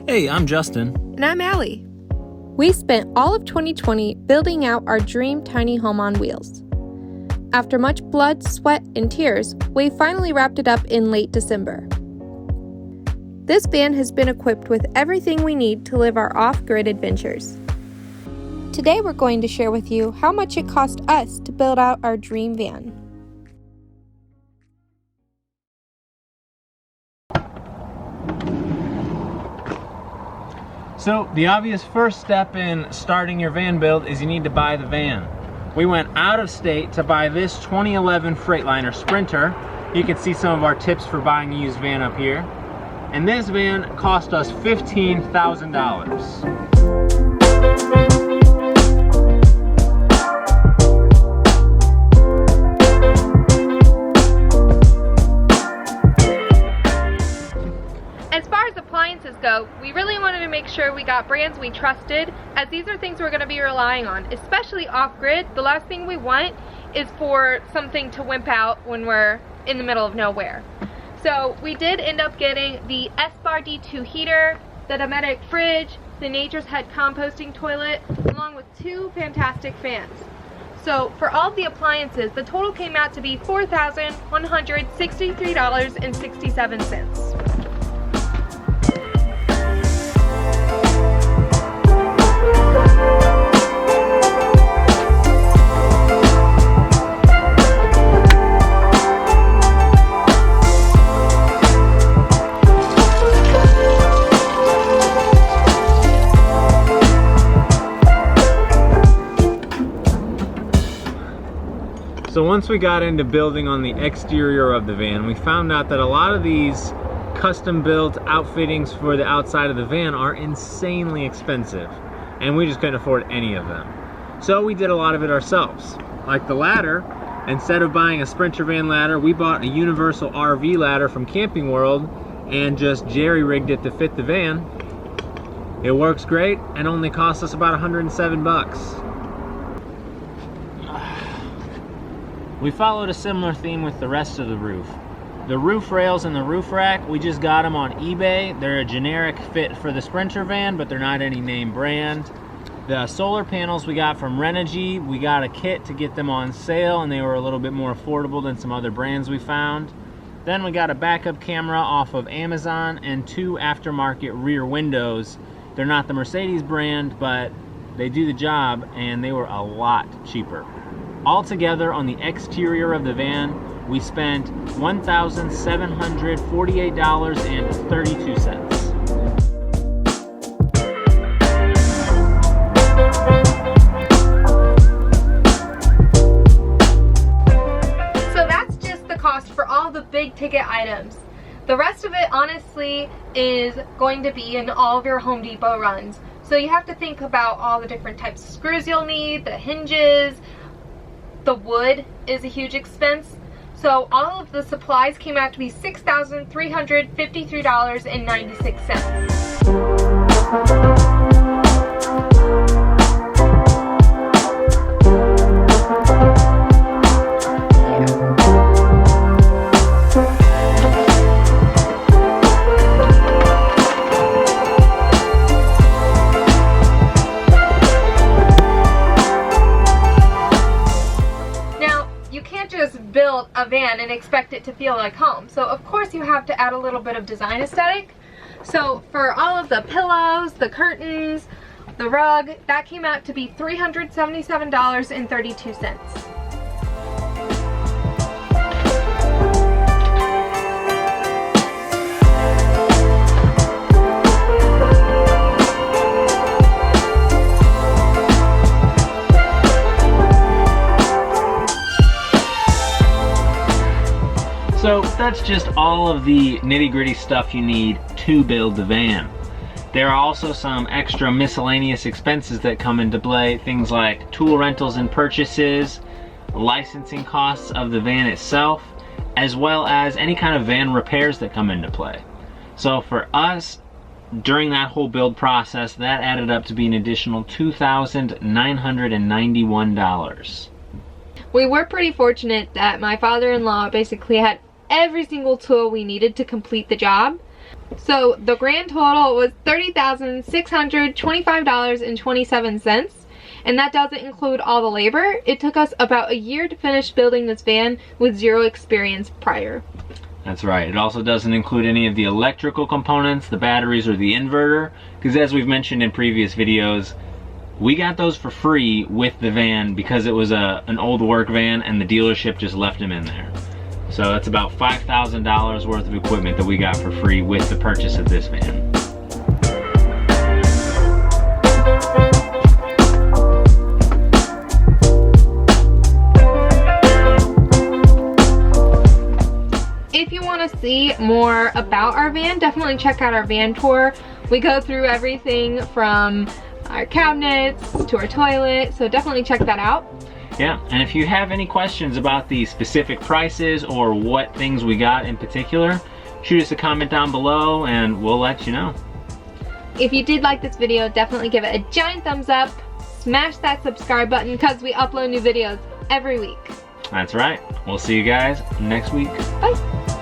Hey, I'm Justin. And I'm Allie. We spent all of 2020 building out our dream tiny home on wheels. After much blood, sweat, and tears, we finally wrapped it up in late December. This van has been equipped with everything we need to live our off-grid adventures. Today we're going to share with you how much it cost us to build out our dream van. So the obvious first step in starting your van build is you need to buy the van. We went out of state to buy this 2011 Freightliner Sprinter. You can see some of our tips for buying a used van up here. And this van cost us $15,000. As far as appliances go, we really wanted to make sure we got brands we trusted, as these are things we're going to be relying on, especially off-grid. The last thing we want is for something to wimp out when we're in the middle of nowhere. So we did end up getting the Espar Heater, the Dometic Fridge, the Nature's Head composting toilet, along with two fantastic fans. So for all of the appliances, the total came out to be $4,163.67. So once we got into building on the exterior of the van, we found out that a lot of these custom built outfittings for the outside of the van are insanely expensive, and we just couldn't afford any of them. So we did a lot of it ourselves. Like the ladder, instead of buying a Sprinter van ladder, we bought a universal RV ladder from Camping World and just jerry-rigged it to fit the van. It works great and only cost us about 107 bucks. We followed a similar theme with the rest of the roof. The roof rails and the roof rack, we just got them on eBay. They're a generic fit for the Sprinter van, but they're not any name brand. The solar panels we got from Renogy, we got a kit to get them on sale, and they were a little bit more affordable than some other brands we found. Then we got a backup camera off of Amazon and two aftermarket rear windows. They're not the Mercedes brand, but they do the job, and they were a lot cheaper. Altogether, on the exterior of the van, we spent $1,748.32. So that's just the cost for all the big ticket items. The rest of it, honestly, is going to be in all of your Home Depot runs. So you have to think about all the different types of screws you'll need, the hinges. The wood is a huge expense. So all of the supplies came out to be $6,353.96. Build a van and expect it to feel like home. So of course you have to add a little bit of design aesthetic. So for all of the pillows, the curtains, the rug, that came out to be $377.32. So that's just all of the nitty-gritty stuff you need to build the van. There are also some extra miscellaneous expenses that come into play, things like tool rentals and purchases, licensing costs of the van itself, as well as any kind of van repairs that come into play. So for us, during that whole build process, that added up to be an additional $2,991. We were pretty fortunate that my father-in-law basically had every single tool we needed to complete the job. So the grand total was $30,625.27. And that doesn't include all the labor. It took us about a year to finish building this van with zero experience prior. That's right. It also doesn't include any of the electrical components, the batteries or the inverter, because as we've mentioned in previous videos, we got those for free with the van because it was an old work van and the dealership just left them in there. So that's about $5,000 worth of equipment that we got for free with the purchase of this van. If you want to see more about our van, definitely check out our van tour. We go through everything from our cabinets to our toilet, so definitely check that out. Yeah, and if you have any questions about the specific prices or what things we got in particular, shoot us a comment down below and we'll let you know. If you did like this video, definitely give it a giant thumbs up. Smash that subscribe button because we upload new videos every week. That's right. We'll see you guys next week. Bye.